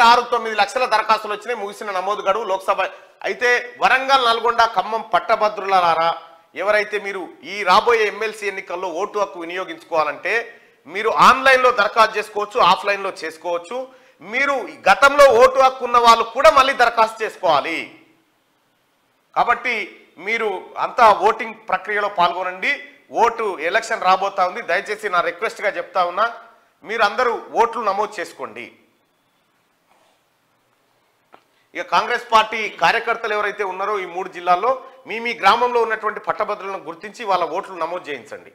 1.69 లక్షల దరఖాస్తులు వచ్చినాయి, ముగిసిన నమోదు గడువు లోక్సభ. అయితే వరంగల్, నల్గొండ, ఖమ్మం పట్టభద్రులారా, ఎవరైతే మీరు ఈ రాబోయే ఎమ్మెల్సీ ఎన్నికల్లో ఓటు హక్కు వినియోగించుకోవాలంటే మీరు ఆన్లైన్లో దరఖాస్తు చేసుకోవచ్చు, ఆఫ్లైన్లో చేసుకోవచ్చు. మీరు గతంలో ఓటు హక్కు ఉన్న వాళ్ళు కూడా మళ్ళీ దరఖాస్తు చేసుకోవాలి. కాబట్టి మీరు అంతా ఓటింగ్ ప్రక్రియలో పాల్గొనండి. ఓటు ఎలక్షన్ రాబోతా ఉంది. దయచేసి నా రిక్వెస్ట్గా చెప్తా ఉన్నా, మీరు అందరూ ఓట్లు నమోదు చేసుకోండి. ఇక కాంగ్రెస్ పార్టీ కార్యకర్తలు ఎవరైతే ఉన్నారో ఈ 3 జిల్లాల్లో మీ గ్రామంలో ఉన్నటువంటి పట్టభద్రులను గుర్తించి వాళ్ళ ఓట్లు నమోదు చేయించండి.